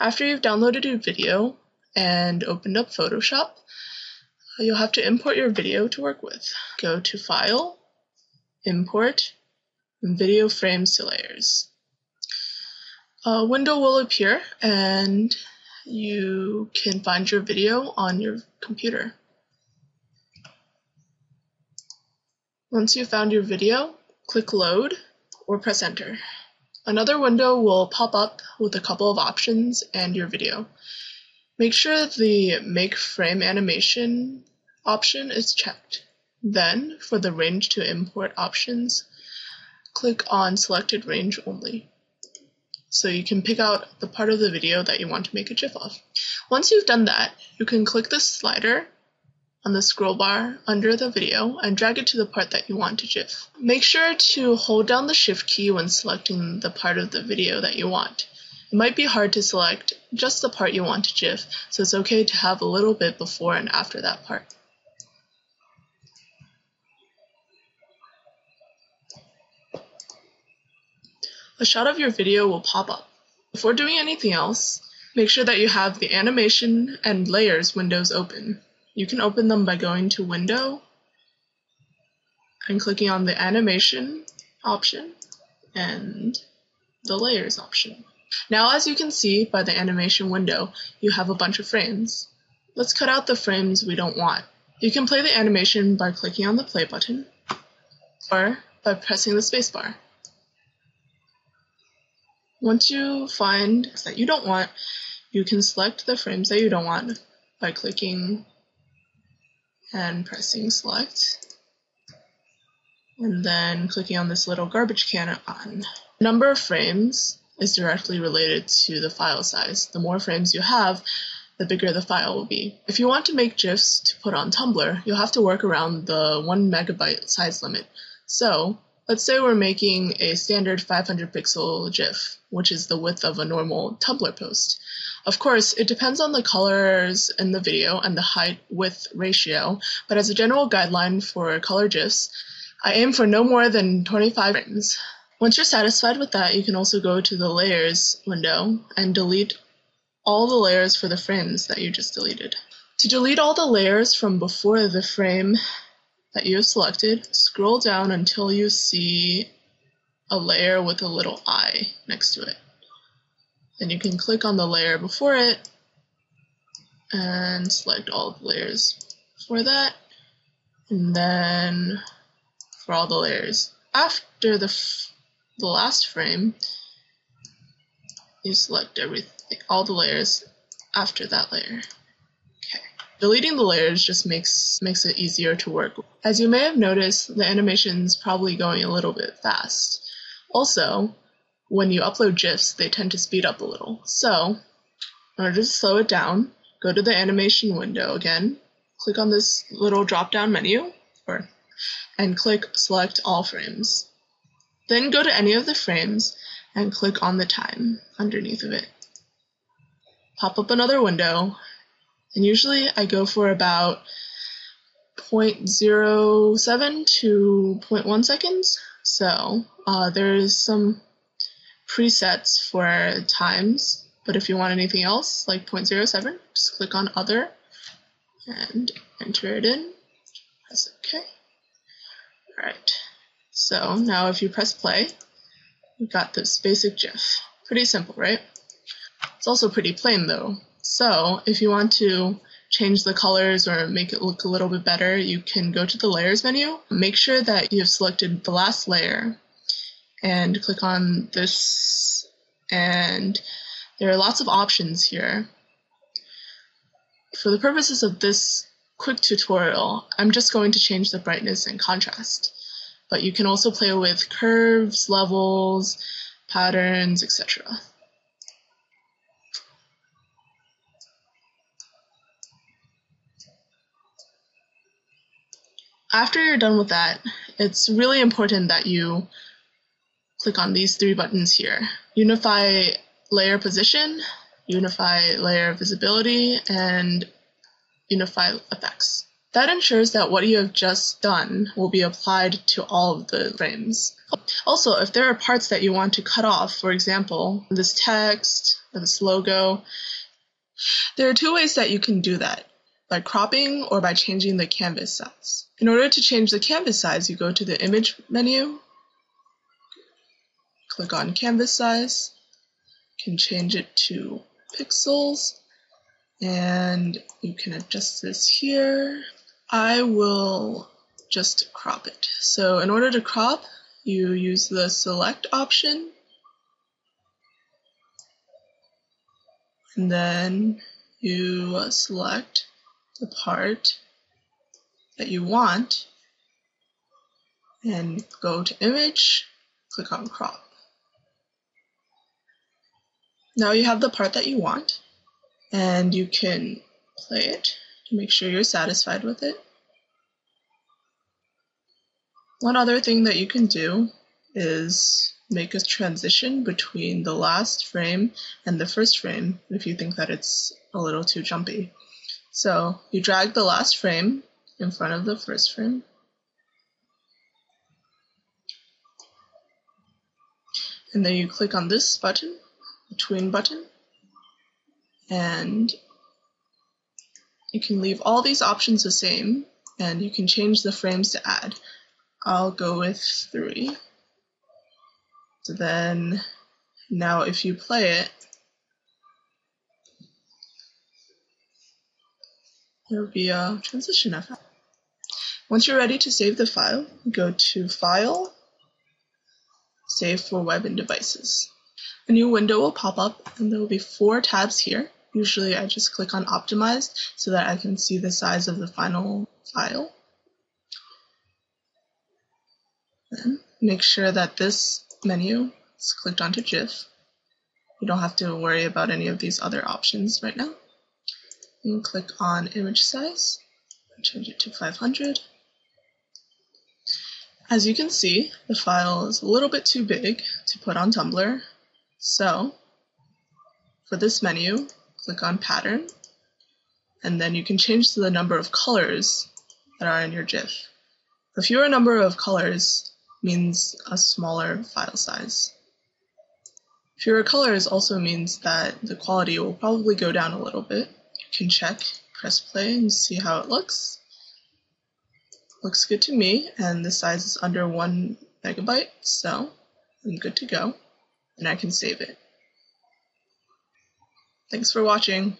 After you've downloaded your video and opened up Photoshop, you'll have to import your video to work with. Go to File, Import, and Video Frames to Layers. A window will appear and you can find your video on your computer. Once you've found your video, click Load or press Enter. Another window will pop up with a couple of options and your video. Make sure the Make Frame Animation option is checked. Then, for the Range to Import options, click on Selected Range Only, so you can pick out the part of the video that you want to make a GIF of. Once you've done that, you can click the slider on the scroll bar under the video and drag it to the part that you want to GIF. Make sure to hold down the Shift key when selecting the part of the video that you want. It might be hard to select just the part you want to GIF, so it's okay to have a little bit before and after that part. A shot of your video will pop up. Before doing anything else, make sure that you have the Animation and Layers windows open. You can open them by going to Window and clicking on the Animation option and the Layers option. Now, as you can see by the animation window, you have a bunch of frames. Let's cut out the frames we don't want. You can play the animation by clicking on the play button or by pressing the spacebar. Once you find that you don't want, you can select the frames that you don't want by clicking and pressing select, and then clicking on this little garbage can icon. The number of frames is directly related to the file size. The more frames you have, the bigger the file will be. If you want to make GIFs to put on Tumblr, you'll have to work around the 1 megabyte size limit. So, let's say we're making a standard 500 pixel GIF, which is the width of a normal Tumblr post. Of course, it depends on the colors in the video and the height-width ratio, but as a general guideline for color GIFs, I aim for no more than 25 frames. Once you're satisfied with that, you can also go to the Layers window and delete all the layers for the frames that you just deleted. To delete all the layers from before the frame that you have selected, scroll down until you see a layer with a little eye next to it. Then you can click on the layer before it and select all the layers for that, and then for all the layers after the last frame, you select all the layers after that layer. Okay. Deleting the layers just makes it easier to work with. As you may have noticed, the animation's probably going a little bit fast. Also, when you upload GIFs, they tend to speed up a little. So, in order to slow it down, go to the animation window again, click on this little drop-down menu, and click Select All Frames. Then go to any of the frames and click on the time underneath of it. Pop up another window, and usually I go for about 0.07 to 0.1 seconds. So there's some presets for times, but if you want anything else like 0.07, just click on Other and enter it in. Press OK. Alright, so now if you press play, you've got this basic GIF. Pretty simple, right? It's also pretty plain though. So if you want to change the colors or make it look a little bit better, you can go to the Layers menu. Make sure that you have selected the last layer and click on this, and there are lots of options here. For the purposes of this quick tutorial, I'm just going to change the brightness and contrast, but you can also play with curves, levels, patterns, etc. After you're done with that, it's really important that you click on these 3 buttons here: Unify Layer Position, Unify Layer Visibility, and Unify Effects. That ensures that what you have just done will be applied to all of the frames. Also, if there are parts that you want to cut off, for example, this text or this logo, there are two ways that you can do that, by cropping or by changing the canvas size. In order to change the canvas size, you go to the Image menu, click on Canvas Size, you can change it to pixels, and you can adjust this here. I will just crop it. So in order to crop, you use the Select option, and then you select the part that you want, and go to Image, click on Crop. Now you have the part that you want, and you can play it to make sure you're satisfied with it. One other thing that you can do is make a transition between the last frame and the first frame if you think that it's a little too jumpy. So you drag the last frame in front of the first frame, and then you click on this button, Between button, and you can leave all these options the same, and you can change the frames to add. I'll go with 3. So then, now if you play it, there will be a transition effect. Once you're ready to save the file, go to File, Save for Web and Devices. A new window will pop up, and there will be 4 tabs here. Usually I just click on Optimized so that I can see the size of the final file. Then make sure that this menu is clicked onto GIF. You don't have to worry about any of these other options right now. And click on Image Size, change it to 500. As you can see, the file is a little bit too big to put on Tumblr, so for this menu, click on Pattern, and then you can change the number of colors that are in your GIF. A fewer number of colors means a smaller file size. Fewer colors also means that the quality will probably go down a little bit. You can check, press play, and see how it looks. Looks good to me, and the size is under 1 megabyte, so I'm good to go, and I can save it. Thanks for watching.